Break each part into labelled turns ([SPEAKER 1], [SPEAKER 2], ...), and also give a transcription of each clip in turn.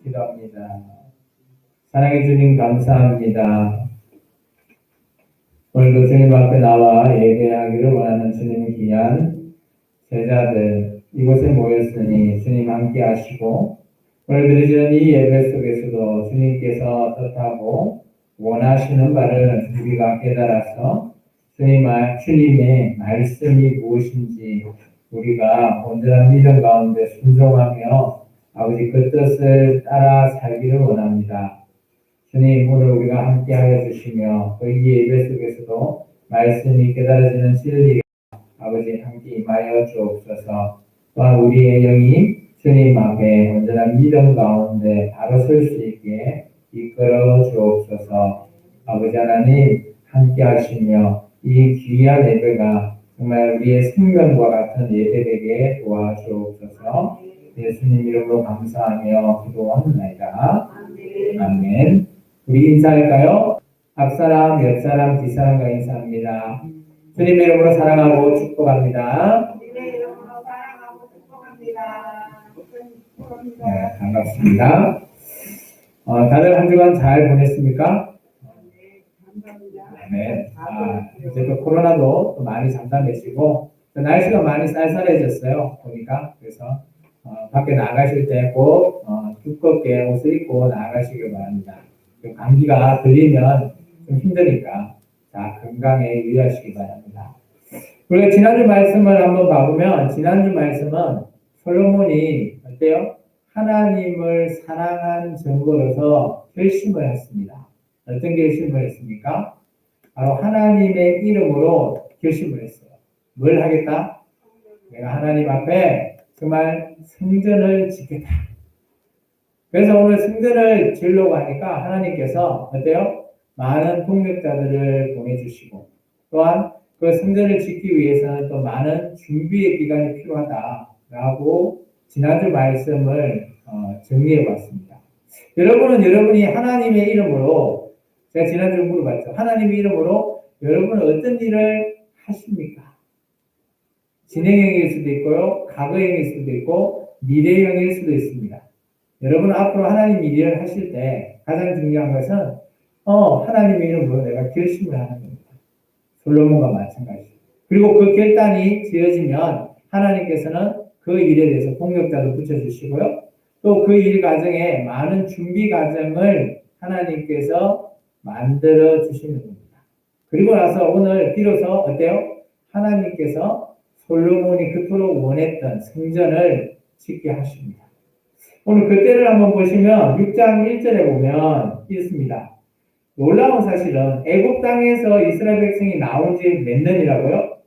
[SPEAKER 1] 기도합니다. 사랑해 주님 감사합니다. 오늘도 주님 앞에 나와 예배하기를 원하는 주님의 귀한 제자들 이곳에 모였으니 주님 함께 하시고 오늘 드리는 이 예배 속에서도 주님께서 뜻하고 원하시는 바를 우리가 깨달아서 주님의 말씀이 무엇인지 우리가 온전한 믿음 가운데 순종하며 아버지 그 뜻을 따라 살기를 원합니다. 주님 오늘 우리가 함께하여 주시며 또 이 예배 속에서도 말씀이 깨달아지는 진리가 아버지 함께 임하여 주옵소서. 또한 우리의 영이 주님 앞에 온전한 믿음 가운데 바로 설 수 있게 이끌어 주옵소서. 아버지 하나님 함께 하시며 이 귀한 예배가 정말 우리의 생명과 같은 예배되게 도와주옵소서. 예수님 이름으로 감사하며 기도합니다. 아멘. 우리 인사할까요? 앞사람, 옆사람, 뒷사람과 인사합니다. 주님의 이름으로 사랑하고 축복합니다. 네, 반갑습니다. 다들 한 주간 잘 보냈습니까? 네. 이제 또 코로나도 또 많이 잠잠해지고 날씨가 많이 쌀쌀해졌어요. 보니까 그래서 밖에 나가실 때 꼭 두껍게 옷을 입고 나가시길 바랍니다. 감기가 들리면 좀 힘드니까 자, 건강에 유의하시기 바랍니다. 우리가 지난주 말씀을 한번 봐보면 지난주 말씀은 솔로몬이 어때요? 하나님을 사랑한 증거로서 결심을 했습니다. 어떤 결심을 했습니까? 바로 하나님의 이름으로 결심을 했어요. 뭘 하겠다? 내가 하나님 앞에 정말 성전을 짓겠다. 그래서 오늘 성전을 지으려고 하니까 하나님께서 어때요? 많은 동력자들을 보내주시고 또한 그 성전을 짓기 위해서는 또 많은 준비의 기간이 필요하다라고 지난주 말씀을 정리해 봤습니다. 여러분은 여러분이 하나님의 이름으로 제가 지난주에 물어봤죠. 하나님의 이름으로 여러분은 어떤 일을 하십니까? 진행형일 수도 있고요. 과거형일 수도 있고 미래형일 수도 있습니다. 여러분 앞으로 하나님 일을 하실 때 가장 중요한 것은 하나님의 이름으로 내가 결심을 하는 겁니다. 솔로몬과 마찬가지죠. 그리고 그 결단이 지어지면 하나님께서는 그 일에 대해서 동력자도 붙여주시고요. 또 그 일 과정에 많은 준비 과정을 하나님께서 만들어 주시는 겁니다. 그리고 나서 오늘 비로소 어때요? 하나님께서 솔로몬이 그토록 원했던 성전을 짓게 하십니다. 오늘 그 때를 한번 보시면 6장 1절에 보면 있습니다. 놀라운 사실은 애굽 땅에서 이스라엘 백성이 나온 지 몇 년이라고요?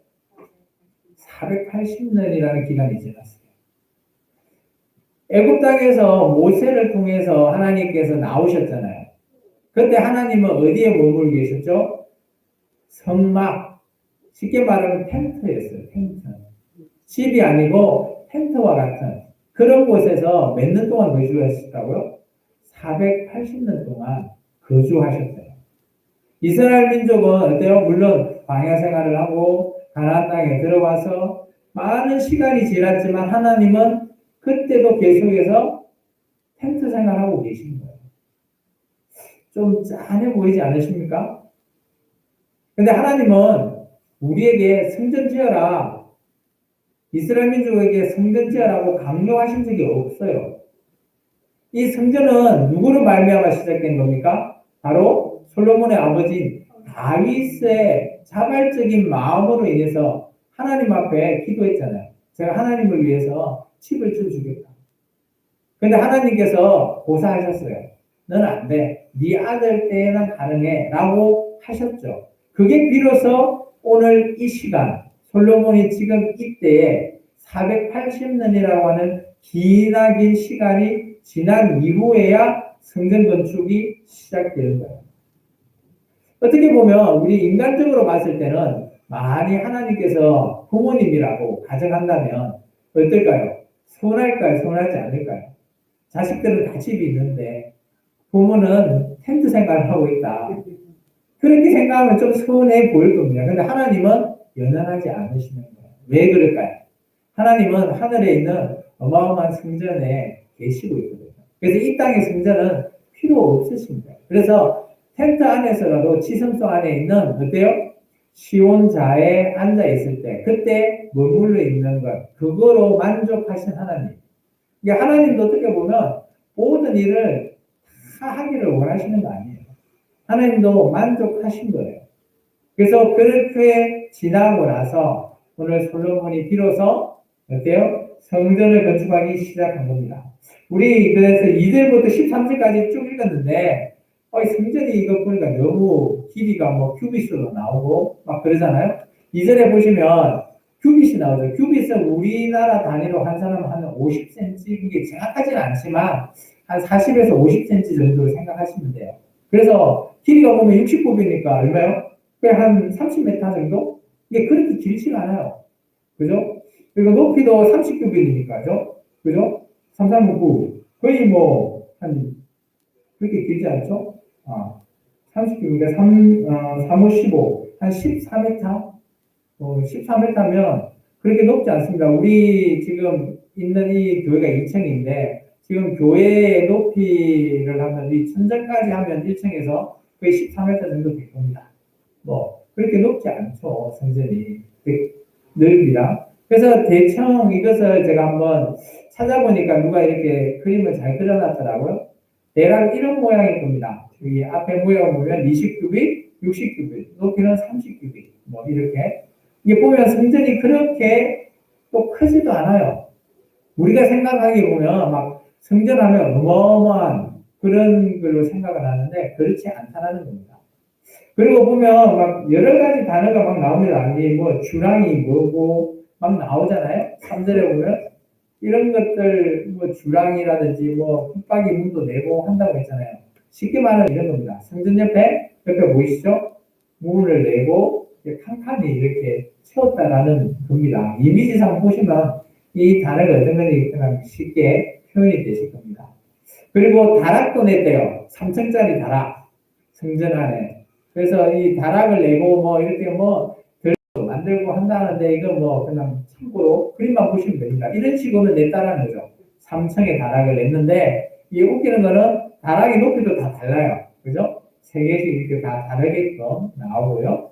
[SPEAKER 1] 480년이라는 기간이 지났어요. 애굽 땅에서 모세를 통해서 하나님께서 나오셨잖아요. 그때 하나님은 어디에 머물고 계셨죠? 성막, 쉽게 말하면 텐트였어요. 텐트. 집이 아니고 텐트와 같은 그런 곳에서 몇 년 동안 거주하셨다고요? 480년 동안 거주하셨어요. 이스라엘 민족은 어때요? 물론 광야 생활을 하고 가나안 땅에 들어와서 많은 시간이 지났지만 하나님은 그때도 계속해서 텐트 생활하고 계신 거예요. 좀 짠해 보이지 않으십니까? 근데 하나님은 우리에게 성전 지어라, 이스라엘 민족에게 성전 지어라고 강요하신 적이 없어요. 이 성전은 누구로 말미암아 시작된 겁니까? 바로 솔로몬의 아버지 다윗의 자발적인 마음으로 인해서 하나님 앞에 기도했잖아요. 제가 하나님을 위해서 집을 지어주겠다. 근데 하나님께서 고사하셨어요. 너는 안 돼. 네 아들 때에는 가능해. 라고 하셨죠. 그게 비로소 오늘 이 시간 솔로몬이 지금 이때에 480년이라고 하는 기나긴 시간이 지난 이후에야 성전 건축이 시작되는 거예요. 어떻게 보면 우리 인간적으로 봤을 때는 많이 하나님께서 부모님이라고 가정한다면 어떨까요? 서운할까요? 서운하지 않을까요? 자식들은 다 집이 있는데 부모는 텐트 생활을 하고 있다. 그렇게 생각하면 좀 서운해 보일 겁니다. 그런데 하나님은 연연하지 않으시는 거예요. 왜 그럴까요? 하나님은 하늘에 있는 어마어마한 성전에 계시고 있거든요. 그래서 이 땅의 성전은 필요 없으십니다. 그래서 텐트 안에서라도 지성소 안에 있는 어때요? 시온자에 앉아 있을 때 그때 머물러 있는 것 그거로 만족하신 하나님. 이게 하나님도 어떻게 보면 모든 일을 다 하기를 원하시는 거 아니에요. 하나님도 만족하신 거예요. 그래서 그렇게 지나고 나서 오늘 솔로몬이 비로소 어때요? 성전을 건축하기 시작한 겁니다. 우리 그래서 2절부터 13절까지 쭉 읽었는데 성전이 이거 보니까 너무 길이가 뭐 큐빗으로 나오고 막 그러잖아요. 2절에 보시면 큐빗이 나오죠. 큐빗은 우리나라 단위로 한 사람 한 50cm 이게 정확하지는 않지만 한 40에서 50cm 정도로 생각하시면 돼요. 그래서 길이가 보면 60굽이니까 얼마요? 한 30m 정도? 이게 그렇게 길지가 않아요. 그죠? 그리고 높이도 30큐빅이니까죠. 그죠? 3, 3, 9. 거의 뭐, 그렇게 길지 않죠? 30큐빅이니까 3, 5, 15. 한 14m? 14m면 그렇게 높지 않습니다. 우리 지금 있는 이 교회가 2층인데, 지금 교회의 높이를 하면, 이 천장까지 하면 1층에서 거의 14m 정도 될 겁니다. 뭐, 그렇게 높지 않죠, 성전이. 넓이랑. 그래서 대충 이것을 제가 한번 찾아보니까 누가 이렇게 그림을 잘 그려놨더라고요. 대략 이런 모양일 겁니다. 여기 앞에 모양을 보면 20큐빅, 60큐빅, 높이는 30큐빅, 뭐 이렇게. 이게 보면 성전이 그렇게 또 크지도 않아요. 우리가 생각하기 보면 막 성전하면 어마어마한 그런 걸로 생각을 하는데 그렇지 않다는 겁니다. 그리고 보면 막 여러 가지 단어가 막 나옵니다. 이게 뭐 주랑이 뭐고 막 나오잖아요. 3절에 보면 이런 것들 뭐 주랑이라든지 뭐 붙박이 문도 내고 한다고 했잖아요. 쉽게 말하면 이런 겁니다. 성전 옆에 보이시죠? 문을 내고 칸칸이 이렇게 채웠다라는 겁니다. 이미지상 보시면 이 단어가 어떤 건지 그냥 쉽게 표현이 되실 겁니다. 그리고 다락도 냈대요. 3층짜리 다락. 성전 안에. 그래서 이 다락을 내고 뭐 이렇게 뭐 만들고 한다는데 이거 뭐 그냥 참고로 그림만 보시면 됩니다. 이런 식으로 냈다라는 거죠. 3층에 다락을 냈는데 이 웃기는 거는 다락의 높이도 다 달라요. 그죠? 3개씩 이렇게 다 다르게끔 나오고요.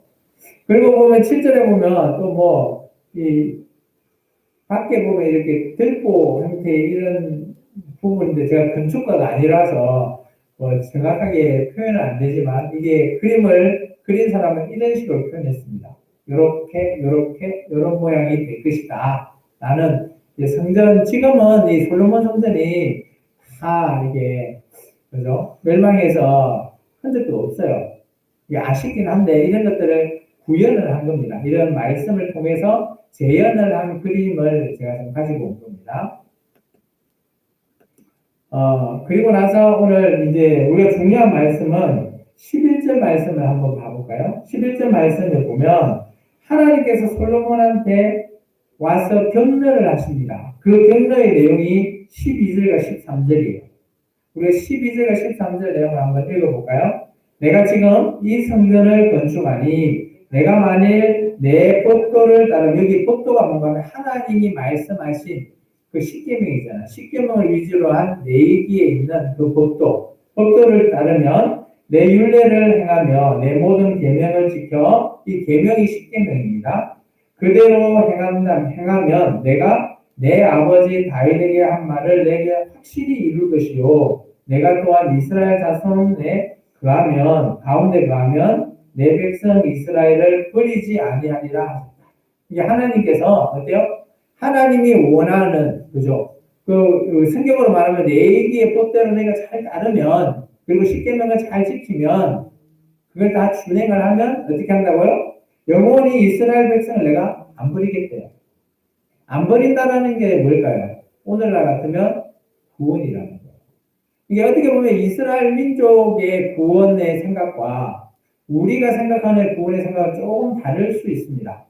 [SPEAKER 1] 그리고 보면 7절에 보면 또 뭐 이 밖에 보면 이렇게 들보 형태의 이런 부분인데 제가 건축가가 아니라서 뭐 정확하게 표현은 안 되지만 이게 그림을 그린 사람은 이런 식으로 표현했습니다. 요런 모양이 될 것이다. 나는 성전, 지금은 이 솔로몬 성전이 다 이게, 그죠? 멸망해서 흔적도 없어요. 이게 아쉽긴 한데 이런 것들을 구현을 한 겁니다. 이런 말씀을 통해서 재현을 한 그림을 제가 좀 가지고 온 겁니다. 그리고 나서 오늘 이제 우리가 중요한 말씀은 11절 말씀을 한번 봐볼까요? 11절 말씀을 보면 하나님께서 솔로몬한테 와서 격려를 하십니다. 그 격려의 내용이 12절과 13절이에요. 우리가 12절과 13절 내용을 한번 읽어볼까요? 내가 지금 이 성전을 건축하니 내가 만일 내 법도를 따르면 여기 법도가 뭔가 하면 하나님이 말씀하신 그 십계명이잖아. 십계명을 위주로 한 내기에 있는 그 법도를 따르면 내 율례를 행하며 내 모든 계명을 지켜 이 계명이 십계명입니다. 그대로 행하면 내가 내 아버지 다윗에게 한 말을 내게 확실히 이룰 것이요 내가 또한 이스라엘 자손에 가운데 거하면 내 백성 이스라엘을 버리지 아니하리라 하셨다. 이게 하나님께서 어때요? 하나님이 원하는 그죠? 그 성경으로 말하면 내 얘기의 법대로 내가 잘 따르면 그리고 십계명을 잘 지키면 그걸 다 준행을 하면 어떻게 한다고요? 영원히 이스라엘 백성을 내가 안 버리겠대요. 안 버린다라는 게 뭘까요? 오늘날 같으면 구원이라는 거예요. 이게 어떻게 보면 이스라엘 민족의 구원의 생각과 우리가 생각하는 구원의 생각은 조금 다를 수 있습니다.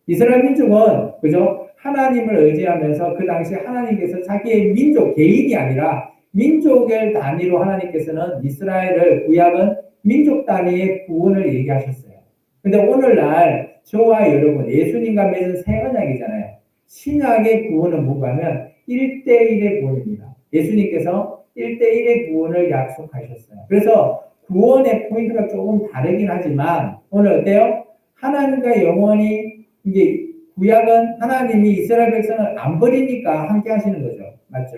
[SPEAKER 1] 이스라엘 민족은 그죠? 하나님을 의지하면서 그 당시 하나님께서 자기의 민족, 개인이 아니라 민족을 단위로 하나님께서는 이스라엘을 구약은 민족 단위의 구원을 얘기하셨어요. 근데 오늘날 저와 여러분 예수님과 맺은 새 언약이잖아요. 신약의 구원은 뭔가 하면 1대1의 구원입니다. 예수님께서 1대1의 구원을 약속하셨어요. 그래서 구원의 포인트가 조금 다르긴 하지만 오늘 어때요? 하나님과 영원히 이제 구약은 하나님이 이스라엘 백성을 안 버리니까 함께 하시는 거죠. 맞죠?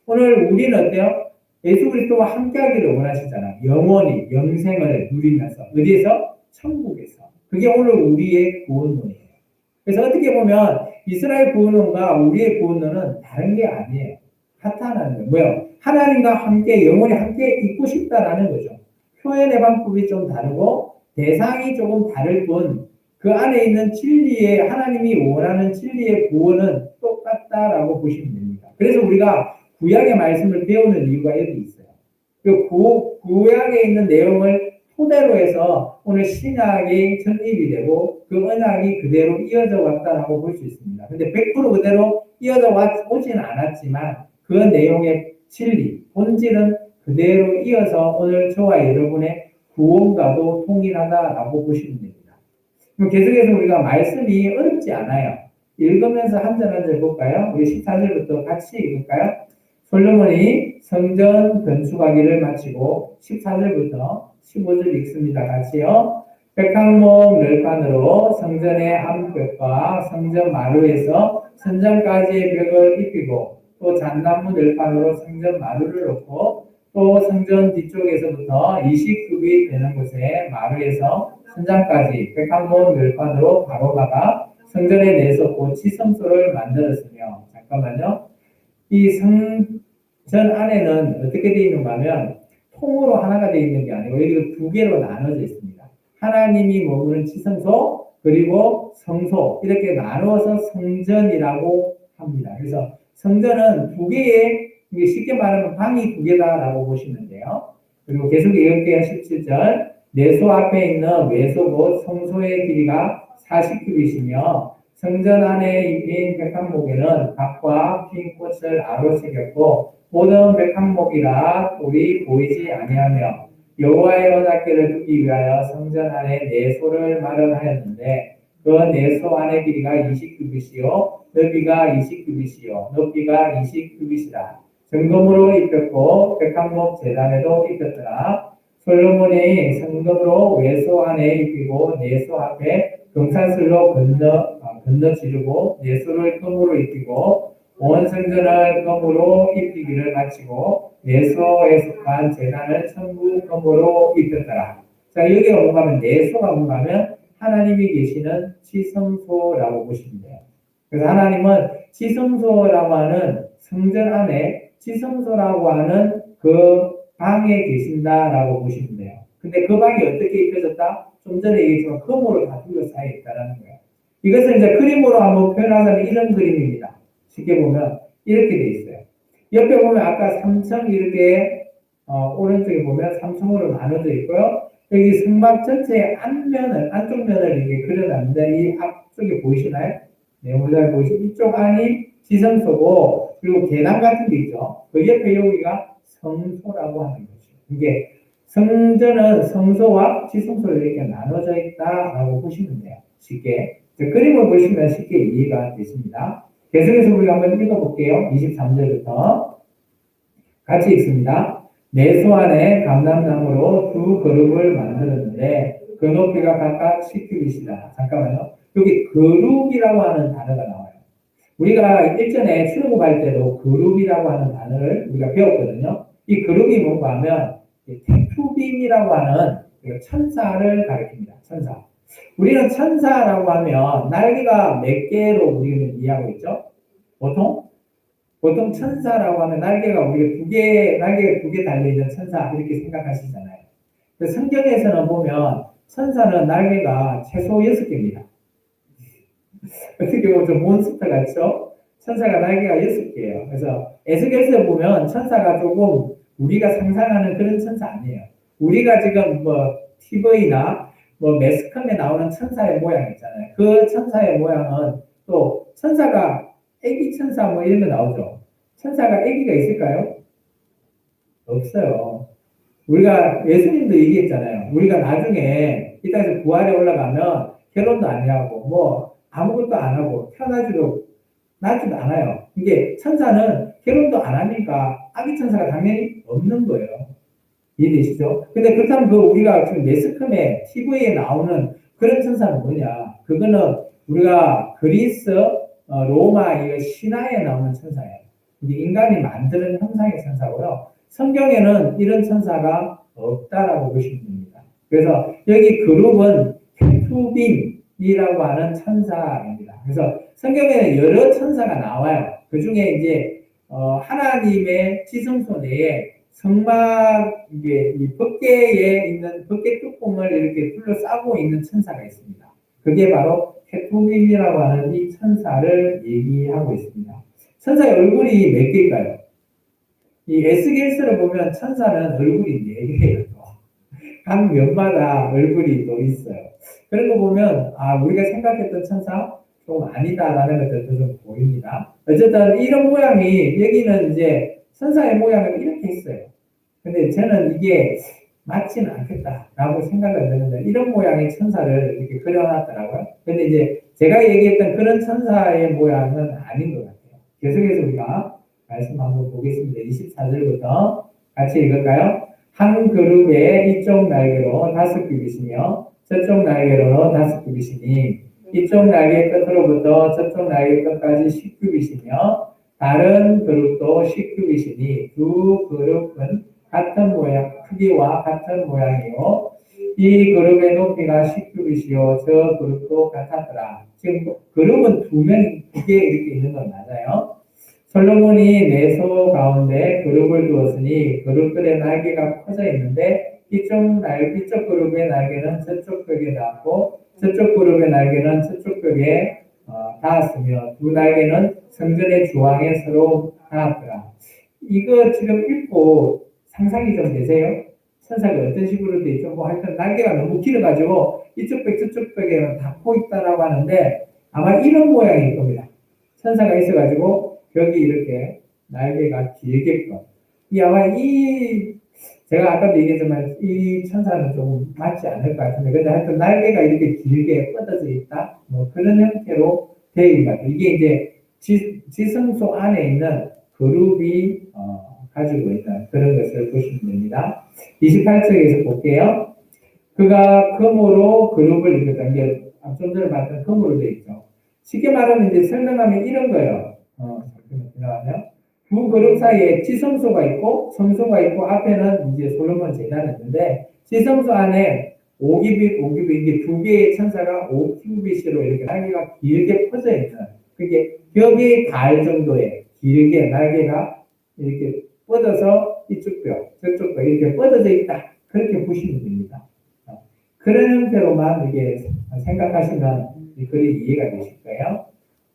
[SPEAKER 1] 오늘 우리는 어때요? 예수 그리스도와 함께 하기를 원하시잖아요. 영원히 영생을 누리면서 어디에서? 천국에서. 그게 오늘 우리의 구원론이에요. 그래서 어떻게 보면 이스라엘 구원론과 우리의 구원론은 다른 게 아니에요. 같다는 거예요. 뭐요? 하나님과 함께 영원히 함께 있고 싶다라는 거죠. 표현의 방법이 좀 다르고 대상이 조금 다를 뿐 그 안에 있는 진리의 하나님이 원하는 진리의 구원은 똑같다라고 보시면 됩니다. 그래서 우리가 구약의 말씀을 배우는 이유가 여기 있어요. 그 구약에 있는 내용을 토대로 해서 오늘 신약이 전입이 되고 그 언약이 그대로 이어져 왔다라고 볼 수 있습니다. 근데 100% 그대로 이어져 오지는 않았지만 그 내용의 진리, 본질은 그대로 이어서 오늘 저와 여러분의 구원과도 통일하다라고 보시면 됩니다. 그럼 계속해서 우리가 말씀이 어렵지 않아요. 읽으면서 한 절 한 절 볼까요? 우리 14절부터 같이 읽을까요? 솔로몬이 성전 건축하기를 마치고 14절부터 15절 읽습니다. 같이요. 백항목 널판으로 성전의 암벽과 성전 마루에서 선전까지의 벽을 입히고 또 잣나무 널판으로 성전 마루를 놓고 또 성전 뒤쪽에서부터 20급이 되는 곳에 마루에서 선장까지 백항목 널판으로 바로다가 성전에 내서 치성소를 만들었으며 잠깐만요. 이 성전 안에는 어떻게 되어 있는가 하면 통으로 하나가 되어 있는 게 아니고 여기도 두 개로 나눠져 있습니다. 하나님이 머무는 치성소 그리고 성소 이렇게 나누어서 성전이라고 합니다. 그래서 성전은 두 개의 쉽게 말하면 방이 두 개다라고 보시면 돼요. 그리고 계속 읽을게요. 17절 내소 앞에 있는 외소 곧 성소의 길이가 40규빗이며 성전 안에 입힌 백항목에는 각과 핀 꽃을 아로 새겼고 모든 백항목이라 돌이 보이지 아니하며 여호와의 언약궤를 두기 위하여 성전 안에 내소를 마련하였는데 그 내소 안의 길이가 20규빗이요 넓이가 20규빗이요 높이가 20규빗이라 정금으로 입혔고 백항목 제단에도 입혔더라. 솔로몬이 성금으로 외소 안에 입히고 내소 앞에 금산슬로 건너 지르고 내소를 금으로 입히고 온 성전을 금으로 입히기를 마치고 내소에 속한 제단을 천부 금으로 입혔더라. 자, 여기가 뭔가 하면 내소가 뭔가 하면 하나님이 계시는 지성소라고 보시면 돼요. 그래서 하나님은 지성소라고 하는 성전 안에 지성소라고 하는 그 방에 계신다라고 보시면 돼요. 근데 그 방이 어떻게 입혀졌다? 좀 전에 얘기했지만 금으로 다 둘러싸여 있다는 거예요. 이것을 이제 그림으로 한번 표현하자면 이런 그림입니다. 쉽게 보면 이렇게 돼 있어요. 옆에 보면 아까 3층 이렇게 오른쪽에 보면 3층으로 나눠져 있고요. 여기 성막 전체의 안쪽 면을 이렇게 그려놨는데 이 앞쪽에 보이시나요? 네, 모자에 보이시죠? 이쪽 안이 지성소고 그리고 계단 같은 게 있죠. 그 옆에 여기가 성소라고 하는 거죠. 이게 성전은 성소와 지성소로 이렇게 나눠져 있다라고 보시면 돼요. 쉽게. 그림을 보시면 쉽게 이해가 되십니다. 계속해서 우리가 한번 읽어볼게요. 23절부터 같이 읽습니다. 내소 안에 감람나무로 두 그룹을 만들었는데 그 높이가 각각 10규빗이다. 잠깐만요. 여기 그룹이라고 하는 단어가 나와요. 우리가 일전에 출애굽할 때도 그룹이라고 하는 단어를 우리가 배웠거든요. 이 그룹이 뭔가 하면 테큐빔이라고 하는 천사를 가리킵니다. 천사. 우리는 천사라고 하면 날개가 몇 개로 우리는 이해하고 있죠? 보통 천사라고 하면 날개가 우리가 날개가 두 개 달려있는 천사 이렇게 생각하시잖아요. 성경에서는 보면 천사는 날개가 최소 6개입니다. 어떻게 보면 좀 몬스터 같죠? 천사가 날개가 6개예요. 그래서 에스겔서에 보면 천사가 조금 우리가 상상하는 그런 천사 아니에요. 우리가 지금 TV나 매스컴에 나오는 천사의 모양 있잖아요. 그 천사의 모양은 또 천사가 애기 천사 이런 거 나오죠. 천사가 애기가 있을까요? 없어요. 우리가 예수님도 얘기했잖아요. 우리가 나중에 이 땅에서 부활에 올라가면 결혼도 안 하고 아무것도 안 하고 태어나지도 낳지도 않아요. 이게 천사는 결혼도 안 하니까 아기 천사가 당연히 없는 거예요. 이해되시죠? 근데 그렇다면 그 우리가 지금 매스컴에 TV에 나오는 그런 천사는 뭐냐? 그거는 우리가 그리스, 로마 이 신화에 나오는 천사예요. 이게 인간이 만드는 형상의 천사고요. 성경에는 이런 천사가 없다라고 보시면 됩니다. 그래서 여기 그룹은 케투빔이라고 하는 천사입니다. 그래서 성경에는 여러 천사가 나와요. 그 중에 이제 하나님의 지성소 내에 성막 이게 이 법궤에 있는 법궤 뚜껑을 이렇게 둘러싸고 있는 천사가 있습니다. 그게 바로 케투빔이라고 하는 이 천사를 얘기하고 있습니다. 천사의 얼굴이 몇 개일까요? 이 에스겔서를 보면 천사는 얼굴이 4개예요. 각 면마다 얼굴이 또 있어요. 그런 거 보면 우리가 생각했던 천사 좀 아니다라는 것들도 좀 보입니다. 어쨌든 이런 모양이 여기는 이제 천사의 모양을 이렇게 했어요. 근데 저는 이게 맞지는 않겠다라고 생각을 했는데 이런 모양의 천사를 이렇게 그려놨더라고요. 근데 이제 제가 얘기했던 그런 천사의 모양은 아닌 것 같아요. 계속해서 우리가 말씀 한번 보겠습니다. 24절부터 같이 읽을까요? 한 그룹에 이쪽 날개로 5굽이시며 저쪽 날개로 5굽이시니 이쪽 날개 끝으로부터 저쪽 날개 끝까지 10굽이시며 다른 그룹도 10굽이시니 두 그룹은 같은 모양, 크기와 같은 모양이요. 이 그룹의 높이가 10굽이시요. 저 그룹도 같았더라. 지금 그룹은 2개 이렇게 있는 건 맞아요. 솔로몬이 내소 가운데 그룹을 두었으니 그룹들의 날개가 커져 있는데 이쪽 그룹의 날개는 저쪽 벽에 닿았고 저쪽 그룹의 날개는 저쪽 벽에 닿았으며 두 날개는 성전의 주황에 서로 닿았더라. 이거 지금 읽고 상상이 좀 되세요? 천사가 어떤 식으로 돼 있죠? 뭐 하여튼 날개가 너무 길어가지고 이쪽 벽 저쪽 벽에 닿고 있다라고 하는데 아마 이런 모양일 겁니다. 천사가 있어가지고 벽이 이렇게 날개가 길게끔. 아마 제가 아까도 얘기했지만 이 천사는 조금 맞지 않을 것 같은데, 근데 하여튼 날개가 이렇게 길게 뻗어져 있다? 뭐 그런 형태로 되어 있는 것 같아요. 이게 이제 지성소 안에 있는 그룹이 가지고 있다. 그런 것을 보시면 됩니다. 28쪽에서 볼게요. 그가 금으로 그룹을 이뤘다. 이게 좀 전에 봤던 금으로 되어 있죠. 쉽게 말하면 이제 설명하면 이런 거예요. 지나가면 두 그룹 사이에 지성소가 있고 성소가 있고 앞에는 이제 솔로몬 제단이 있는데 지성소 안에 5규빗 이게 2개의 천사가 5규빗으로 이렇게 날개가 길게 퍼져 있는 그게 벽에 닿을 정도의 길게 날개가 이렇게 뻗어서 이쪽 벽 저쪽 벽 이렇게 뻗어져 있다 그렇게 보시면 됩니다. 그런 형태로만 이게 생각하시면 이 글이 이해가 되실 거예요.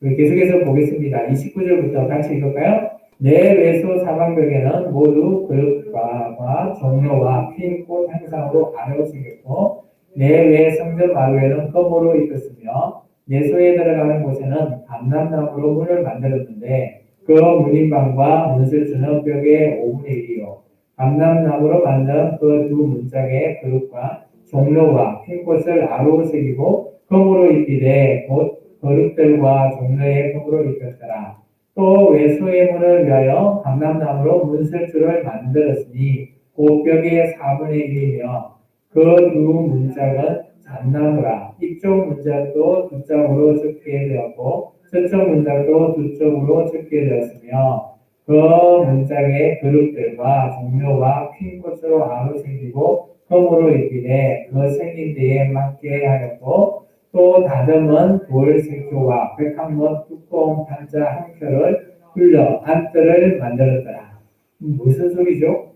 [SPEAKER 1] 계속해서 보겠습니다. 29절부터 같이 읽을까요? 내 외소 사방벽에는 모두 그릇과 종려와 핀 꽃 형상으로 아래로 생겼고 내 외 성전 마루에는 금으로 입혔으며 내소에 들어가는 곳에는 감람나무로 문을 만들었는데 그 문인방과 문설주는 벽의 5분의 1이요. 감람나무로 만든 그 두 문짝의 그릇과 종려와 핀 꽃을 아래로 새기고 금으로 입히되 곧 그릇들과 종려의 금으로 입혔더라. 또 외소의 문을 위하여 감람나무로 문설주를 만들었으니 그 벽의 4분의 1이며 그 두 문짝은 잣나무라. 이쪽 문짝도 두 짝으로 적게 되었고 저쪽 문짝도 두 쪽으로 적게 되었으며 그 문짝의 그릇들과 종려와 핀 꽃으로 아로 생기고 금으로 입히되 그 생긴 데에 맞게 하였고 또 다듬은 돌 색조와 백합문 두꺼운 판자 한 켤을 굴려 안뜰을 만들었더라. 무슨 소리죠?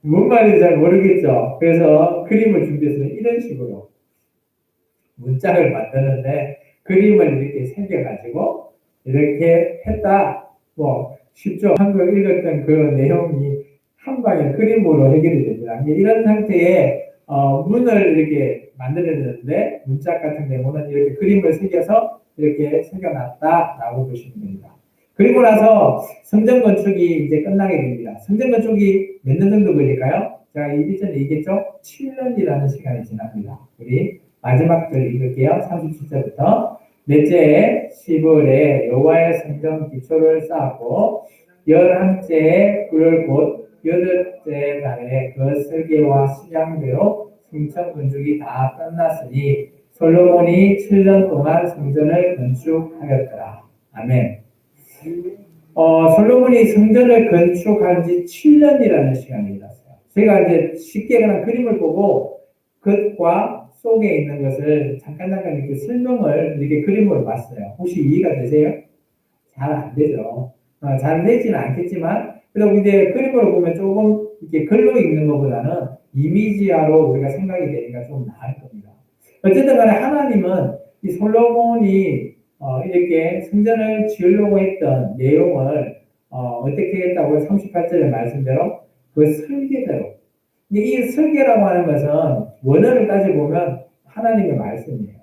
[SPEAKER 1] 뭔 말인지 잘 모르겠죠? 그래서 그림을 준비했으면 이런 식으로 문짝을 만드는데 그림을 이렇게 새겨가지고 이렇게 했다. 뭐 쉽죠? 한글 읽었던 그 내용이 한 방에 그림으로 해결이 됩니다. 이런 상태의 문을 이렇게 만들었는데 문짝 같은 경우는 이렇게 그림을 새겨서 이렇게 새겨놨다라고 보시면 됩니다. 그리고 나서 성전 건축이 이제 끝나게 됩니다. 성전 건축이 몇 년 정도 걸릴까요? 제가 이전에 얘기했죠? 7년이라는 시간이 지납니다. 우리 마지막 절 읽을게요. 37절부터 넷째에 10월에 여호와의 성전 기초를 쌓았고 11째에 그를 곧 8째 달에 그 설계와 식양대로 성전 건축이 다 끝났으니 솔로몬이 7년 동안 성전을 건축하였더라. 아멘. 솔로몬이 성전을 건축한 지 7년이라는 시간이 일었어요. 제가 이제 쉽게 그냥 그림을 보고 그것과 속에 있는 것을 잠깐 이렇게 설명을 이렇게 그림으로 봤어요. 혹시 이해가 되세요? 잘 안 되죠. 잘 되지는 않겠지만, 그래도 이제 그림으로 보면 조금 이렇게 글로 읽는 것보다는 이미지화로 우리가 생각이 되니까 좀 나을 겁니다. 어쨌든 간에 하나님은 이 솔로몬이 이렇게 성전을 지으려고 했던 내용을 어떻게 했다고 38절의 말씀대로 그 설계대로. 이 설계라고 하는 것은 원어를 따져보면 하나님의 말씀이에요.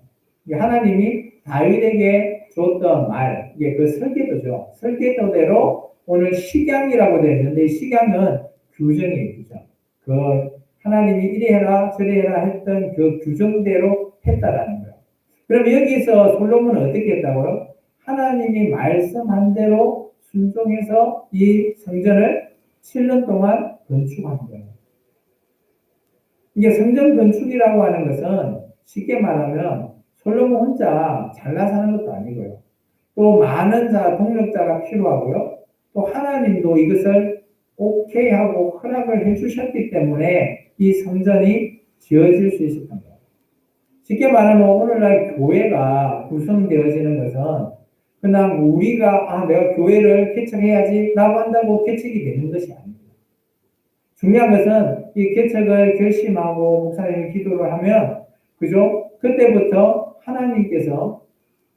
[SPEAKER 1] 하나님이 다윗에게 줬던 말, 이게 그 설계도죠. 설계도대로 오늘 식양이라고 되어 있는데 이 식양은 규정이에요, 규정. 그 하나님이 이래 해라 저래 해라 했던 그 규정대로 했다라는 거예요. 그럼 여기서 솔로몬은 어떻게 했다고요? 하나님이 말씀한 대로 순종해서 이 성전을 7년 동안 건축한 거예요. 이게 성전 건축이라고 하는 것은 쉽게 말하면 솔로몬 혼자 잘나서 하는 것도 아니고요. 또 많은 동력자가 필요하고요. 또 하나님도 이것을 오케이 하고 허락을 해주셨기 때문에 이 성전이 지어질 수 있었던 거예요. 쉽게 말하면 오늘날 교회가 구성되어지는 것은 그냥 우리가 내가 교회를 개척해야지 라고 한다고 개척이 되는 것이 아닙니다. 중요한 것은 이 개척을 결심하고 목사님이 기도를 하면 그죠? 그때부터 하나님께서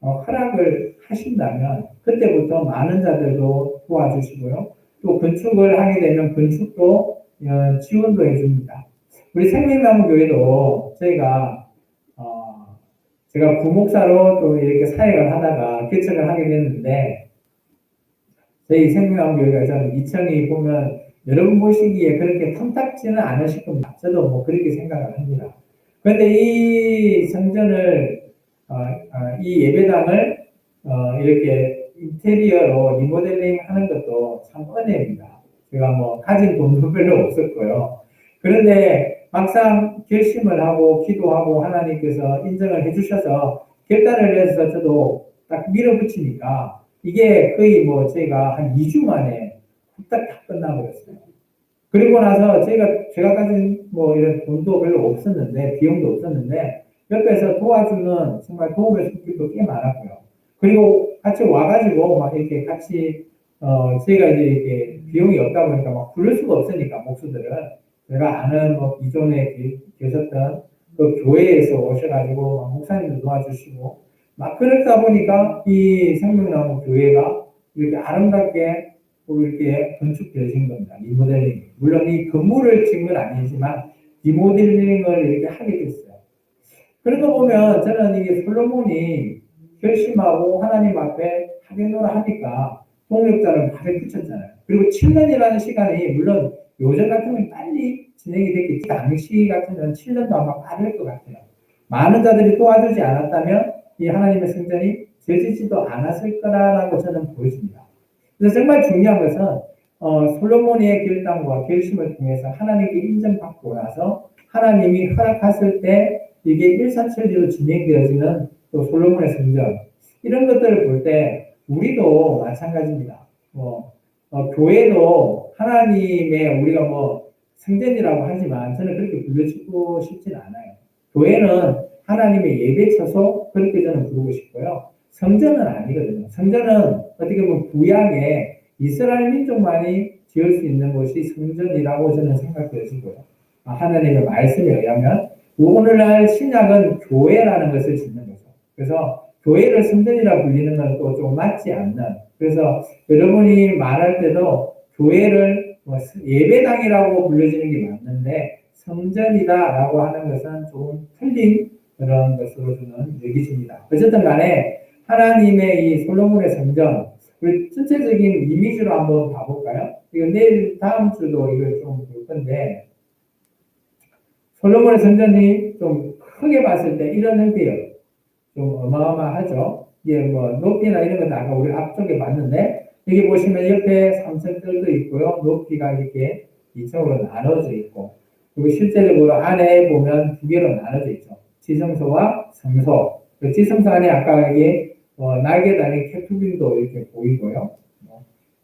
[SPEAKER 1] 허락을 하신다면 그때부터 많은 자들도 도와주시고요. 또 건축을 하게 되면 건축도 지원도 해줍니다. 우리 생명나무교회도 제가 부목사로 또 이렇게 사역을 하다가 개척을 하게 됐는데 저희 생명나무교회가 저는 2층이 보면 여러분 보시기에 그렇게 탐탁지는 않으실 겁니다. 저도 뭐 그렇게 생각을 합니다. 그런데 이 성전을 이 예배당을 이렇게 인테리어로 리모델링 하는 것도 참 은혜입니다. 제가 뭐 가진 돈도 별로 없었고요. 그런데 막상 결심을 하고 기도하고 하나님께서 인정을 해주셔서 결단을 해서 저도 딱 밀어붙이니까 이게 거의 뭐 저희가 한 2주 만에 후딱 다 끝나버렸어요. 그리고 나서 제가 가진 뭐 이런 돈도 별로 없었는데, 비용도 없었는데, 옆에서 도와주는 정말 도움의 손길도 꽤 많았고요. 그리고 같이 와가지고 막 이렇게 같이, 저희가 이제 이렇게 비용이 없다 보니까 막 부를 수가 없으니까, 목수들을. 제가 아는 뭐 기존에 계셨던 그 교회에서 오셔가지고 막 목사님도 도와주시고, 막 그러다 보니까 이 생명나무 교회가 이렇게 아름답게 이렇게 건축되어진 겁니다. 리모델링. 물론 이 건물을 지은 건 아니지만 리모델링을 이렇게 하게 됐어요. 그런 거 보면 저는 이게 솔로몬이 결심하고 하나님 앞에 하겠노라 하니까 동력자를 발에 붙였잖아요. 그리고 7년이라는 시간이 물론 요즘 같으면 빨리 진행이 됐겠지. 당시 같으면 7년도 아마 빠를 것 같아요. 많은 자들이 도와주지 않았다면 이 하나님의 성전이 지어지지도 않았을 거라고 저는 보여집니다. 그래서 정말 중요한 것은 솔로몬의 결단과 결심을 통해서 하나님께 인정받고 나서 하나님이 허락하실 때 이게 일사천리로 진행되어지는 또 솔로몬의 성전 이런 것들을 볼 때 우리도 마찬가지입니다. 교회도 하나님의 우리가 뭐 성전이라고 하지만 저는 그렇게 불러주고 싶지는 않아요. 교회는 하나님의 예배처소 그렇게 저는 부르고 싶고요. 성전은 아니거든요. 성전은 어떻게 보면 구약에 이스라엘 민족만이 지을 수 있는 곳이 성전이라고 저는 생각되어지고요. 하나님의 말씀에 의하면 오늘날 신약은 교회라는 것을 짓는 거죠. 그래서 교회를 성전이라 불리는 건 또 좀 맞지 않는. 그래서 여러분이 말할 때도 교회를 예배당이라고 불려지는 게 맞는데 성전이다라고 하는 것은 조금 틀린 그런 것으로 저는 여기집니다. 어쨌든 간에 하나님의 이 솔로몬의 성전, 우리 전체적인 이미지로 한번 봐볼까요? 이거 내일 다음 주도 이걸 좀 볼 건데, 솔로몬의 성전이 좀 크게 봤을 때 이런 형태예요. 좀 어마어마하죠? 이게 뭐 높이나 이런 건 아까 우리 앞쪽에 봤는데 여기 보시면 옆에 3층들도 있고요. 높이가 이렇게 2층으로 나눠져 있고 그리고 실제적으로 안에 보면 두 개로 나눠져 있죠. 지성소와 성소. 그 지성소 안에 아까 이게 날개 달린 캐투빈도 이렇게 보이고요.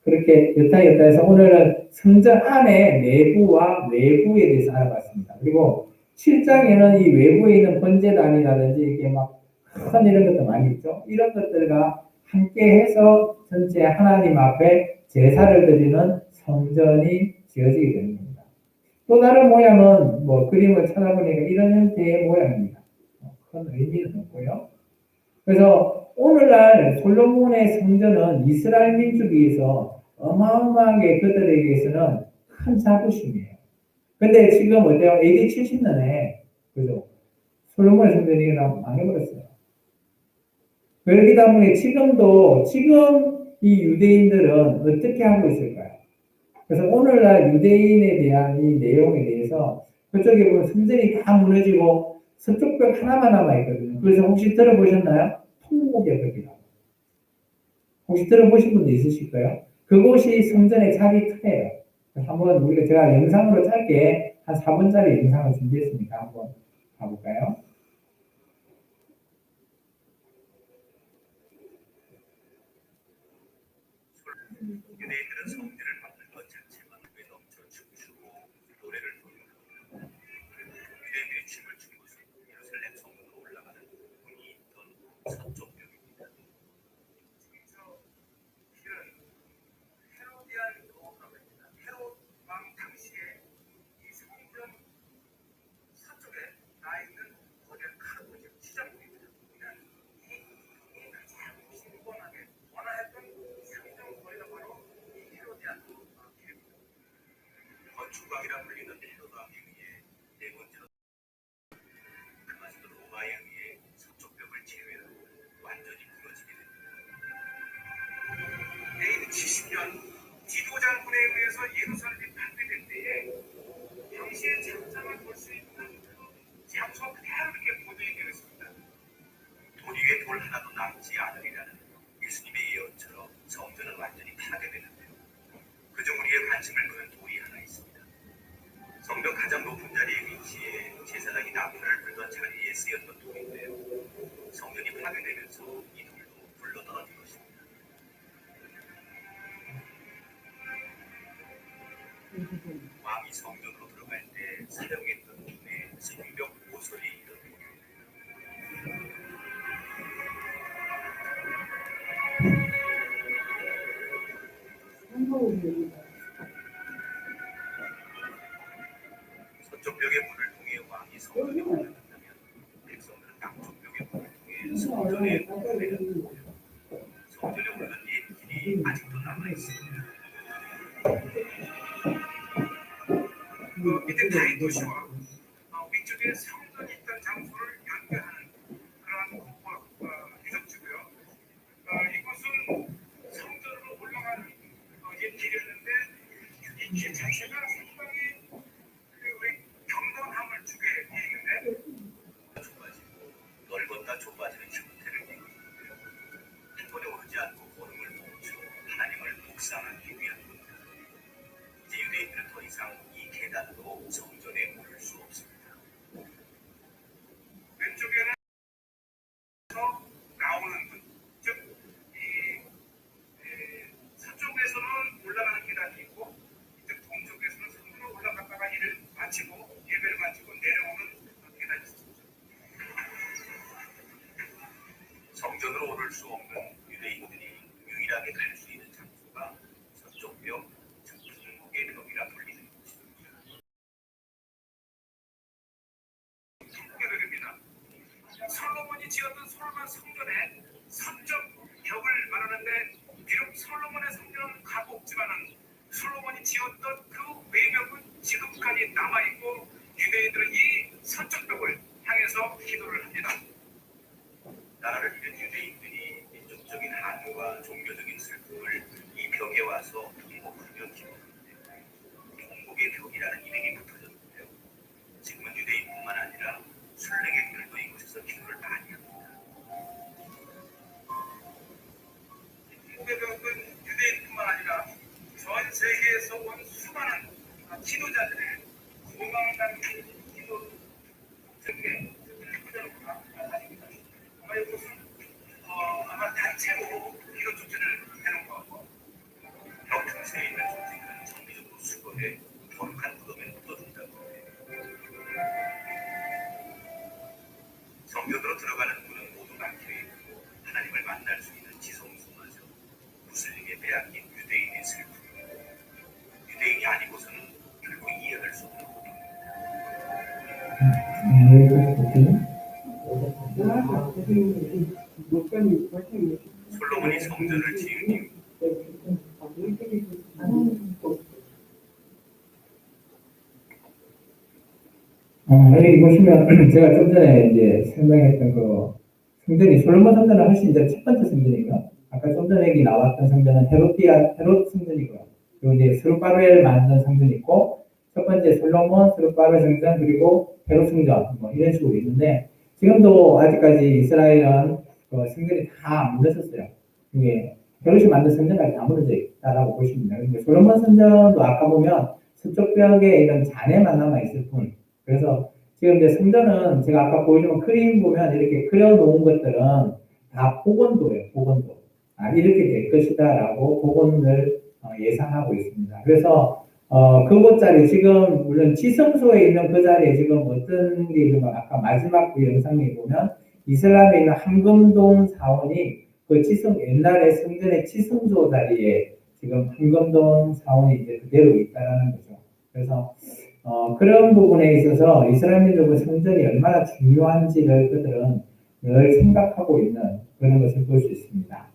[SPEAKER 1] 그렇게 여타 해서 오늘은 성전 안의 내부와 외부에 대해서 알아봤습니다. 그리고 7장에는 이 외부에 있는 번제단이라든지 이렇게 막 큰 이런 것도 많이 있죠. 이런 것들과 함께 해서 전체 하나님 앞에 제사를 드리는 성전이 지어지게 됩니다. 또 다른 모양은 뭐 그림을 찾아보니까 이런 형태의 모양입니다. 큰 의미는 없고요. 그래서 오늘날 솔로몬의 성전은 이스라엘 민족에서 어마어마하게 그들에게서는 큰 자부심이에요. 근데 지금 어때요? AD 70년에 그죠? 솔로몬의 성전이 망해버렸어요. 그렇기 때문에 지금 이 유대인들은 어떻게 하고 있을까요? 그래서 오늘날 유대인에 대한 이 내용에 대해서 그쪽에 보면 성전이 다 무너지고 서쪽 벽 하나만 남아있거든요. 그래서 혹시 들어보셨나요? 통곡의 벽이라고. 혹시 들어보신 분도 있으실까요? 그곳이 성전의 자기 터예요. 한번 우리가 제가 영상으로 짧게 한 4분짜리 영상을 준비했으니까 한번 가볼까요? 유대인들은 성전을 만든 것 자체만 왜 넘쳐 춤추고 노래를 부르고 유대인들이 춤을 춘 것은 예루살렘 성으로 올라가는 문이 있던 서쪽 벽입니다. 헤롯 왕 당시에 이 성전 서쪽에 나 있는 거대한 큰 시장입니다. 이 가장 신권하게 원하였던 상정 거리가 바로 이 헤로디안 길입니다. 건축왕이라 불리는 헤롯 왕에 의해 네 번째로 그마저도 로마에 의해 서쪽 벽을 제외하고 완전히 무너지게 됩니다. AD 70년 디도장군에 의해서 예루살렘이 파괴될 때에 당시의 장장을 볼 수 있는 장소가 그대로 이렇게 보존되어 있습니다. 돌 위에 돌 하나도 남지 않으리라는 예수님의 예언처럼 성전은 완전히 파괴되는데요. 그중 우리의 관심을 끄는 돌이 하나 있습니다. 성전 가장 높은 자리에 위치해 제사장이 나팔을 불던 자리에 쓰였던 돌인데요. 성전이 파괴되면서 이 돌도 불러 떨어진 것입니다. 왕이 성전으로 들어갈 때 사용했던 돈에 성벽 모서리 이런 서쪽 벽의 문을 통해 왕이 성전에 올라간다면 백성들은 남쪽 벽의 문을 통해 성전에 오르게 되는데요. 성전에 오르는 옛 길이 아직도 남아 있습니다. 밑에 다인 도시와 위쪽에 성전이 있던 장소를 연결하는 그러한 유적지고요. 이곳은 성전으로 올라가는 옛 길이었는데 이 길 자체가 상당히 경건함을 주게 되어 있는데 넓었다 좁아지는 형태를 띠고 있는데요. 한 번에 오르지 않고 걸음을 멈춰 하나님을 묵상하기 위함입니다. 이제 유대인들은 더 이상 이 계단으로 성전에 오를 수 없습니다. 왼쪽에는 나오는 문, 즉 서쪽에서는 올라가는 계단이 있고 이쪽 동쪽에서는 성전으로 올라갔다가 이를 마치고 예배를 마치고 내려오는 계단이 있습니다. 성전으로 오를 수 없는 유대인들이 유일하게 갈 수 있는 장소가 서쪽 벽, 즉 북쪽의 벽이라 불리는
[SPEAKER 2] 솔로몬이 성전을 지은 이유.
[SPEAKER 1] 여기 보시면 제가 좀 전에 이제 설명했던 그 성전이 솔로몬 성전은 훨씬 이제 첫 번째 성전이고요. 아까 좀 전에 여기 나왔던 성전은 헤롯 성전이고요. 그리고 이제 스룹바벨 만든 성전이 있고 첫 번째 솔로몬, 스룹바벨 성전 그리고 헤롯 성전 뭐 이런 식으로 있는데 지금도 아직까지 이스라엘은 그 성전이 다 안 무너졌어요. 이게 헤롯이 만든 성전까지 다 무너져 있다라고 보시면 돼요. 근데 솔로몬 성전도 아까 보면 서쪽 벽에 이런 잔해만 남아 있을 뿐. 그래서 지금 이제 성전은 제가 아까 보여준 그림 보면 이렇게 그려놓은 것들은 다 복원도예요, 복원도. 이렇게 될 것이다라고 복원을 예상하고 있습니다. 그래서 그곳 자리 지금 물론 지성소에 있는 그 자리에 지금 어떤 게 있는 가 아까 마지막 그 영상에 보면 이슬람에 있는 황금동 사원이 그 옛날에 성전의 지성소 자리에 지금 황금동 사원이 이제 그대로 있다라는 거죠. 그래서 그런 부분에 있어서 이스라엘 민족의 성전이 얼마나 중요한지를 그들은 늘 생각하고 있는 그런 것을 볼 수 있습니다.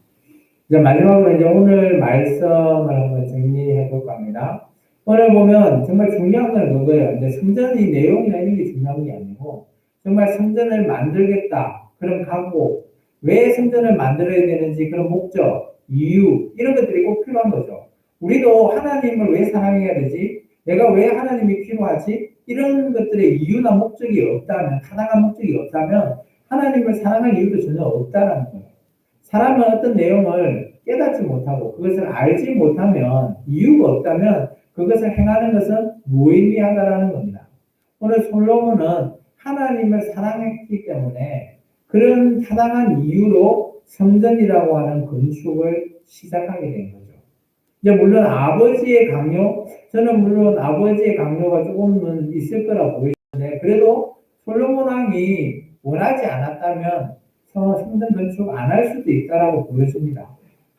[SPEAKER 1] 이제 마지막으로 이제 오늘 말씀을 한번 정리해 볼까 합니다. 오늘 보면 정말 중요한 건 그거예요. 이제 성전이 내용이나 이런 게 중요한 게 아니고 정말 성전을 만들겠다. 그런 각오, 왜 성전을 만들어야 되는지 그런 목적, 이유 이런 것들이 꼭 필요한 거죠. 우리도 하나님을 왜 사랑해야 되지? 내가 왜 하나님이 필요하지? 이런 것들의 이유나 목적이 없다면, 타당한 목적이 없다면 하나님을 사랑할 이유도 전혀 없다라는 거예요. 사람은 어떤 내용을 깨닫지 못하고 그것을 알지 못하면 이유가 없다면 그것을 행하는 것은 무의미하다라는 겁니다. 오늘 솔로몬은 하나님을 사랑했기 때문에 그런 타당한 이유로 성전이라고 하는 건축을 시작하게 된 거죠. 이제 물론 아버지의 강요, 저는 물론 아버지의 강요가 조금은 있을 거라고 보이는데 그래도 솔로몬 왕이 원하지 않았다면 성전 건축 안 할 수도 있다라고 보여집니다.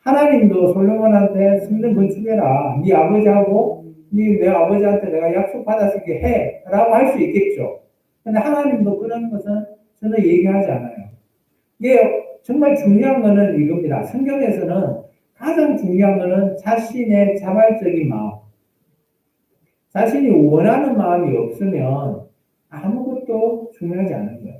[SPEAKER 1] 하나님도 솔로몬한테 성전 건축해라. 네 아버지하고 내 아버지한테 내가 약속받았으니까 해 라고 할 수 있겠죠. 근데 하나님도 그런 것은 전혀 얘기하지 않아요. 이게 정말 중요한 거는 이겁니다. 성경에서는 가장 중요한 거는 자신의 자발적인 마음. 자신이 원하는 마음이 없으면 아무것도 중요하지 않은 거예요.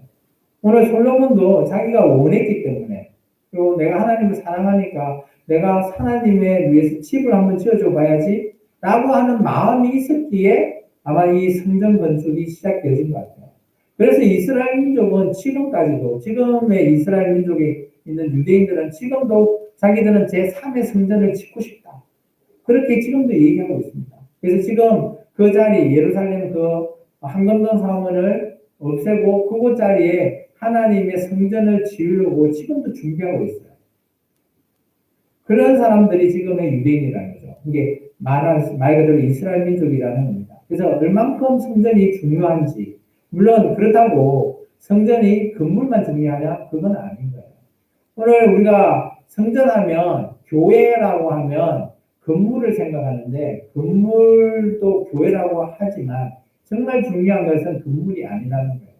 [SPEAKER 1] 오늘 솔로몬도 자기가 원했기 때문에 그리고 내가 하나님을 사랑하니까 내가 하나님을 위해서 집을 한번 지어줘 봐야지 라고 하는 마음이 있었기에 아마 이 성전 건축이 시작되어진 것 같아요. 그래서 이스라엘 민족은 지금까지도 지금의 이스라엘 민족에 있는 유대인들은 지금도 자기들은 제3의 성전을 짓고 싶다. 그렇게 지금도 얘기하고 있습니다. 그래서 지금 그 자리 예루살렘 그 황금동 사원을 없애고 그곳 자리에 하나님의 성전을 지으려고 지금도 준비하고 있어요. 그런 사람들이 지금의 유대인이라는 거죠. 이게 말 그대로 이스라엘 민족이라는 겁니다. 그래서 얼만큼 성전이 중요한지 물론 그렇다고 성전이 건물만 중요하냐? 그건 아닌 거예요. 오늘 우리가 성전하면 교회라고 하면 건물을 생각하는데 건물도 교회라고 하지만 정말 중요한 것은 건물이 아니라는 거예요.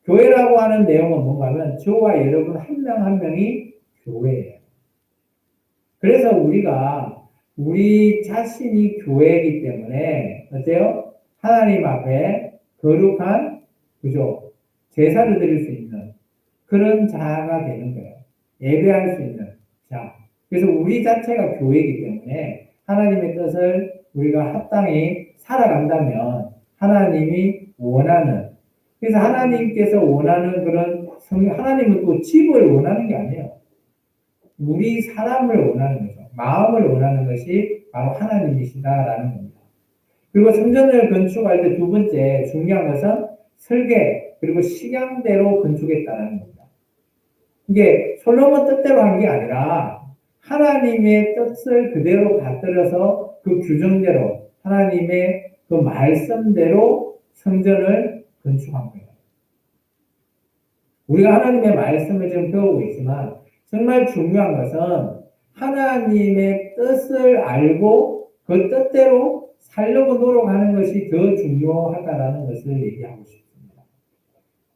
[SPEAKER 1] 교회라고 하는 내용은 뭔가 하면 저와 여러분 한 명 한 명이 교회예요. 그래서 우리가 우리 자신이 교회이기 때문에 어때요? 하나님 앞에 거룩한 그죠? 제사를 드릴 수 있는 그런 자가 되는 거예요. 예배할 수 있는 자. 그래서 우리 자체가 교회이기 때문에 하나님의 뜻을 우리가 합당히 살아간다면 하나님이 원하는 그래서 하나님께서 원하는 그런 하나님은 또 집을 원하는 게 아니에요. 우리 사람을 원하는 거죠. 마음을 원하는 것이 바로 하나님이시다라는 겁니다. 그리고 성전을 건축할 때 두 번째 중요한 것은 설계 그리고 식양대로 건축했다는 겁니다. 이게 솔로몬 뜻대로 한 게 아니라 하나님의 뜻을 그대로 받들어서 그 규정대로 하나님의 그 말씀대로 성전을 건축한 거예요. 우리가 하나님의 말씀을 지금 배우고 있지만 정말 중요한 것은 하나님의 뜻을 알고 그 뜻대로 살려고 노력하는 것이 더 중요하다라는 것을 얘기하고 싶습니다.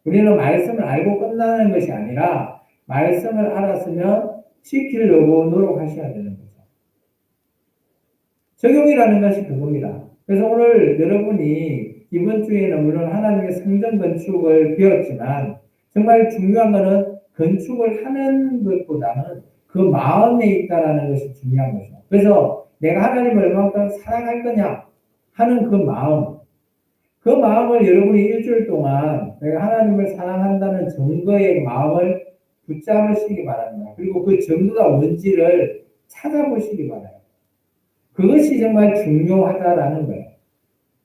[SPEAKER 1] 우리는 말씀을 알고 끝나는 것이 아니라 말씀을 알았으면 지키려고 노력하셔야 되는 거죠. 적용이라는 것이 그겁니다. 그래서 오늘 여러분이 이번 주에는 물론 하나님의 성전 건축을 배웠지만 정말 중요한 것은 건축을 하는 것보다는 그 마음에 있다라는 것이 중요한 거죠. 그래서 내가 하나님을 얼마만큼 사랑할 거냐 하는 그 마음을 여러분이 일주일 동안 내가 하나님을 사랑한다는 증거의 마음을 붙잡으시기 바랍니다. 그리고 그 증거가 뭔지를 찾아보시기 바라요. 그것이 정말 중요하다라는 거예요.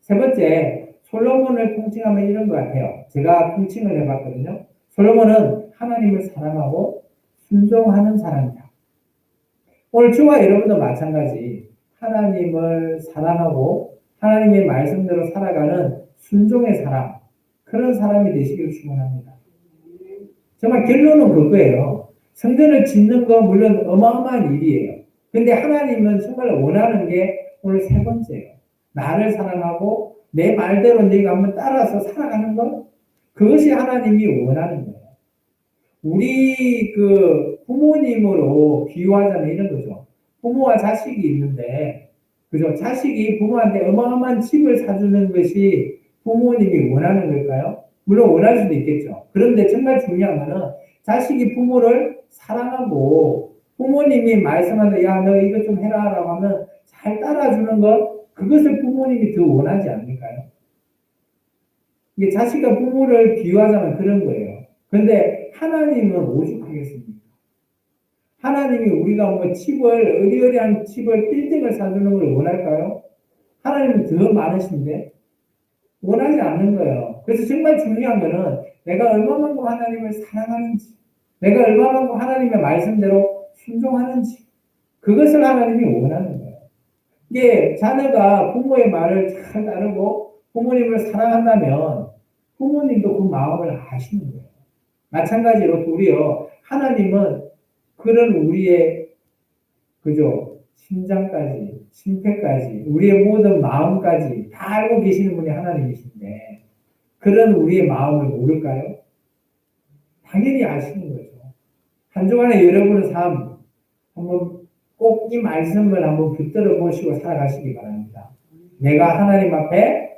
[SPEAKER 1] 세 번째, 솔로몬을 통칭하면 이런 것 같아요. 제가 통칭을 해봤거든요. 솔로몬은 하나님을 사랑하고 순종하는 사람이다. 오늘 저와 여러분도 마찬가지 하나님을 사랑하고 하나님의 말씀대로 살아가는 순종의 사람, 그런 사람이 되시기를 축원합니다. 정말 결론은 그거예요. 성전을 짓는 거 물론 어마어마한 일이에요. 근데 하나님은 정말 원하는 게 오늘 세 번째예요. 나를 사랑하고 내 말대로 네가 한번 따라서 살아가는 것, 그것이 하나님이 원하는 거예요. 우리 그 부모님으로 비유하자면 이런 거죠. 부모와 자식이 있는데, 그죠? 자식이 부모한테 어마어마한 집을 사주는 것이 부모님이 원하는 걸까요? 물론 원할 수도 있겠죠. 그런데 정말 중요한 거는 자식이 부모를 사랑하고 부모님이 말씀하는 야, 너 이거 좀 해라 라고 하면 잘 따라주는 것, 그것을 부모님이 더 원하지 않을까요? 이게 자식과 부모를 비유하자면 그런 거예요. 그런데 하나님은 오죽하겠습니까? 하나님이 우리가 뭐 집을, 어리어리한 집을, 빌딩을 사주는 걸 원할까요? 하나님은 더 많으신데 원하지 않는 거예요. 그래서 정말 중요한 거는 내가 얼마만큼 하나님을 사랑하는지, 내가 얼마만큼 하나님의 말씀대로 순종하는지, 그것을 하나님이 원하는 거예요. 이게 자녀가 부모의 말을 잘 따르고 부모님을 사랑한다면 부모님도 그 마음을 아시는 거예요. 마찬가지로 우리요, 하나님은 그런 우리의 그죠 심장까지, 심폐까지, 우리의 모든 마음까지 다 알고 계시는 분이 하나님이신데 그런 우리의 마음을 모를까요? 당연히 아시는 거죠. 한 주간에 여러분의 삶 한번 꼭 이 말씀을 한번 붙들어 보시고 살아가시기 바랍니다. 내가 하나님 앞에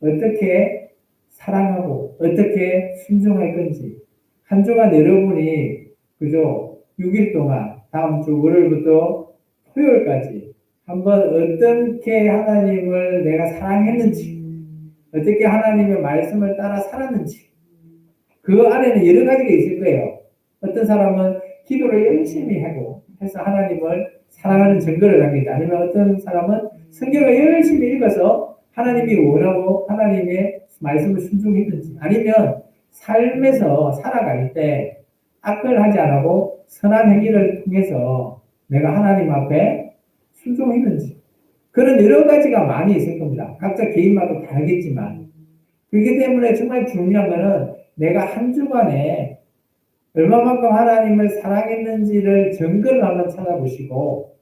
[SPEAKER 1] 어떻게 사랑하고 어떻게 순종할 건지 한 주간 여러분이 그죠 6일 동안 다음 주 월요일부터 토요일까지 한번 어떻게 하나님을 내가 사랑했는지 어떻게 하나님의 말씀을 따라 살았는지 그 안에는 여러 가지가 있을 거예요. 어떤 사람은 기도를 열심히 하고 해서 하나님을 사랑하는 증거를 남기다. 아니면 어떤 사람은 성경을 열심히 읽어서 하나님이 원하고 하나님의 말씀을 순종했는지 아니면 삶에서 살아갈 때 악을 하지 않고 선한 행위를 통해서 내가 하나님 앞에 순종했는지 그런 여러 가지가 많이 있을 겁니다. 각자 개인마다 다르겠지만 그렇기 때문에 정말 중요한 것은 내가 한 주간에 얼마만큼 하나님을 사랑했는지를 증거를 한번 찾아보시고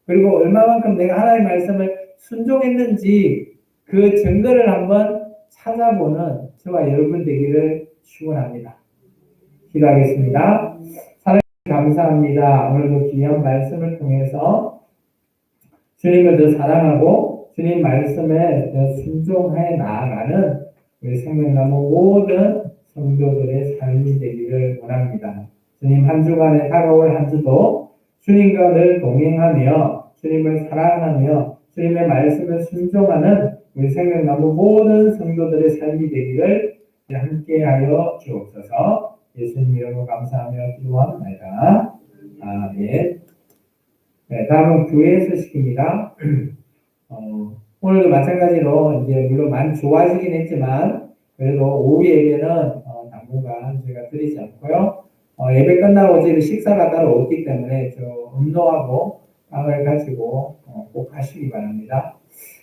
[SPEAKER 1] 그리고 얼마만큼 내가 하나님의 말씀을 순종했는지 그 증거를 한번 찾아보는 저와 여러분 되기를 축원합니다. 기도하겠습니다. 사랑해 감사합니다. 오늘도 귀한 말씀을 통해서 주님을 더 사랑하고 주님 말씀에 더 순종해 나아가는 우리 생명나무 모든 성도들의 삶이 되기를 원합니다. 주님 한 주간에 다가올 한 주도 주님과 늘 동행하며 주님을 사랑하며 주님의 말씀을 순종하는 우리 생명나무 모든 성도들의 삶이 되기를 함께하여 주옵소서. 예수님 이름으로 감사하며 기도합니다. 아멘. 네, 다음은 구에서 시킵니다. 오늘도 마찬가지로 이제 물론 많이 좋아지긴 했지만 그래도 오후 예배는 당분간 제가 드리지 않고요. 예배 끝나고 어차피 식사가 따로 없기 때문에 저 음료하고 빵을 가지고 꼭 하시기 바랍니다.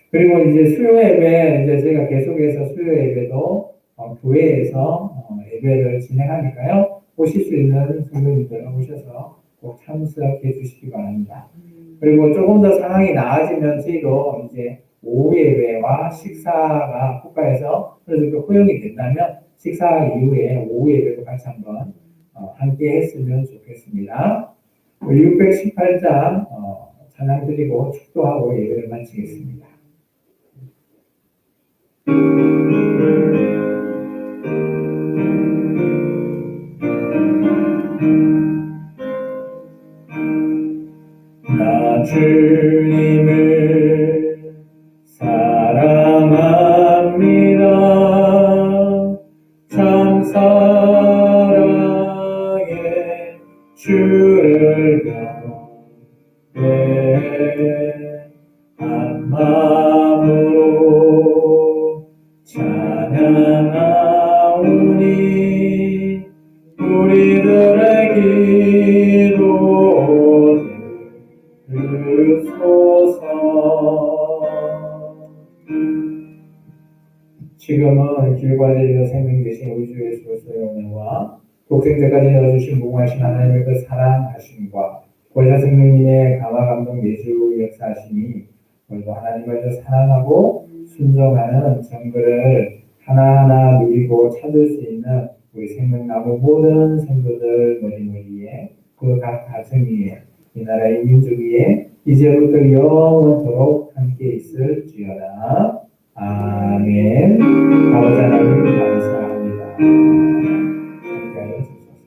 [SPEAKER 1] 그리고 이제 수요 예배 이제 제가 계속해서 수요 예배도 교회에서 예배를 진행하니까요. 오실 수 있는 성도님들은 오셔서 꼭 참석해 주시기 바랍니다. 그리고 조금 더 상황이 나아지면 저희도 이제 오후 예배와 식사가 국가에서 어느 정도 허용이 된다면 식사 이후에 오후 예배도 같이 한번 함께 했으면 좋겠습니다. 618장 찬양 드리고 축도하고 예배를 마치겠습니다. 나 주님을 사랑합니다. 참 사랑의 주를 경배 한 마음으로 찬양하오니 우리들의 기도를 들으소서. 지금은 길과 진리와 생명 되신 우리 주 예수 그리스도의 은혜와 독생자까지 넣어주신 무궁하신 하나님의 그 사랑하심과 보혜사 성령님의 감화 감동 내주 역사하심이 오늘도 하나님을 사랑하고 순종하는 정글을 하나하나 누리고 찾을 수 있는 우리 생명나무 모든 성도들 머리머리에 그 각 가정 위에 이 나라의 민족 위에 이제부터 영원토록 함께 있을지어다. 아멘. 아버지 하나님 감사합니다. 함께하여 주소서.